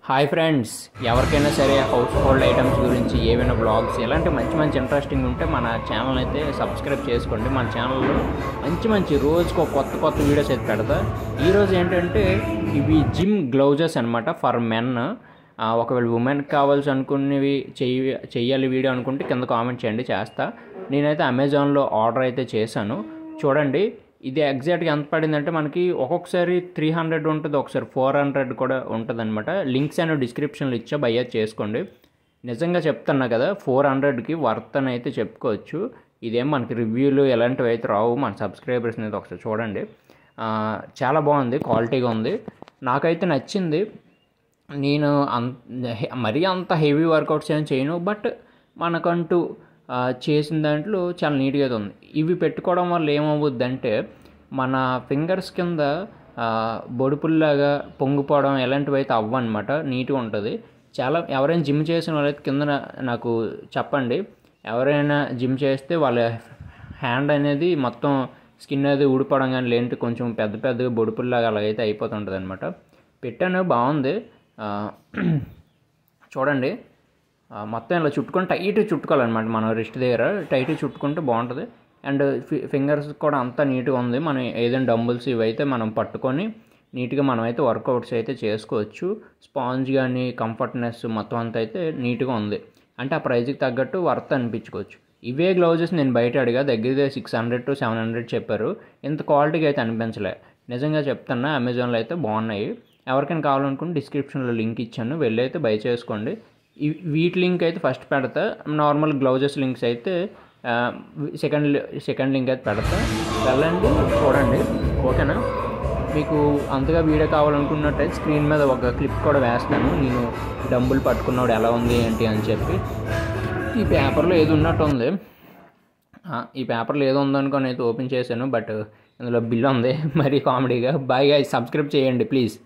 Hi friends, ఎవరికైనా సరే house hold items గురించి ఏవైనా బ్లాగ్స్ ఇలాంటి మంచి మంచి ఇంట్రెస్టింగ్ ఉంటే మన ఛానల్ అయితే సబ్స్క్రైబ్ చేసుకోండి. మన ఛానల్లో మంచి రోజుకు కొత్త వీడియోస్ అయితే పెడతా. ఈరోజు ఏంటంటే ఇవి జిమ్ గ్లౌజెస్ అనమాట ఫర్ మెన్. ఒకవేళ ఉమెన్కి కావాల్సి అనుకునేవి చెయ్యాలి వీడియో అనుకుంటే కింద కామెంట్ చేయండి, చేస్తా. నేనైతే అమెజాన్లో ఆర్డర్ అయితే చేశాను. చూడండి, ఇది ఎగ్జాక్ట్గా ఎంత పడిందంటే మనకి ఒక్కొక్కసారి 300 ఉంటుంది, ఒకసారి 400 కూడా ఉంటుంది అనమాట. లింక్స్ అనేవి డిస్క్రిప్షన్లో ఇచ్చా, బై చేసుకోండి. నిజంగా చెప్తున్నా కదా, 400కి వర్త్ అని అయితే చెప్పుకోవచ్చు. ఇదేం మనకి రివ్యూలు ఎలాంటివి అయితే రావు. మన సబ్స్క్రైబర్స్ అయితే ఒకసారి చూడండి. చాలా బాగుంది, క్వాలిటీగా ఉంది, నాకైతే నచ్చింది. నేను మరీ అంత హెవీ వర్కౌట్స్ ఏం చేయను, బట్ మనకంటూ చేసిన దాంట్లో చాలా నీట్గా ఉంది. ఇవి పెట్టుకోవడం వల్ల ఏమవుద్దంటే మన ఫింగర్స్ కింద బొడుపుల్లాగా పొంగిపోవడం ఎలాంటివి అయితే అవ్వన్నమాట, నీట్గా ఉంటుంది. ఎవరైనా జిమ్ చేసిన వాళ్ళైతే కింద నాకు చెప్పండి. ఎవరైనా జిమ్ చేస్తే వాళ్ళ హ్యాండ్ అనేది మొత్తం స్కిన్ అది ఊడిపోవడం కానీ లేదంటే కొంచెం పెద్దగా బొడుపుల్లాగా అలాగైతే అయిపోతుంటుంది అనమాట. పెట్టాను, బాగుంది. చూడండి, మొత్తం ఇలా చుట్టుకొని టైట్ చుట్టుకోవాలన్నమాట. మనం రిస్ట్ దగ్గర టైట్ చుట్టుకుంటే బాగుంటుంది. అండ్ ఫింగర్స్ కూడా అంతా నీట్గా ఉంది. మనం ఏదైనా డంబుల్స్ ఇవైతే మనం పట్టుకొని నీట్గా మనం అయితే వర్కౌట్స్ అయితే చేసుకోవచ్చు. స్పాంజ్ కానీ కంఫర్ట్నెస్ మొత్తం అంతా అయితే నీట్గా ఉంది. అంటే ఆ ప్రైజ్కి తగ్గట్టు వర్త్ అనిపించుకోవచ్చు. ఇవే గ్లౌజెస్ నేను బయట అడిగా, దగ్గర 600 to 700 చెప్పారు. ఇంత క్వాలిటీగా అయితే అనిపించలే. నిజంగా చెప్తున్నా, అమెజాన్లో అయితే బాగున్నాయి. ఎవరికైనా కావాలనుకుంటే డిస్క్రిప్షన్లో లింక్ ఇచ్చాను, వెళ్ళి అయితే బై చేసుకోండి. వీటి లింక్ అయితే ఫస్ట్ పెడతా, నార్మల్ గ్లౌజెస్ లింక్స్ అయితే సెకండ్ లింక్ అయితే పెడతా. వెళ్ళండి, చూడండి, ఓకేనా? మీకు అంతగా వీడియో కావాలనుకున్నట్టయితే స్క్రీన్ మీద ఒక క్లిప్ కూడా వేస్తాను, నేను డంబుల్ పట్టుకున్నాడు ఎలా ఉంది ఏంటి అని చెప్పి. ఈ పేపర్లో ఏది ఉన్నట్టు ఉంది, ఈ పేపర్లో ఏదో ఉందనుకొని అయితే ఓపెన్ చేశాను, బట్ ఇందులో బిల్ ఉంది. మరీ కామెడీగా. బాయ్ గైస్, సబ్స్క్రైబ్ చేయండి ప్లీజ్.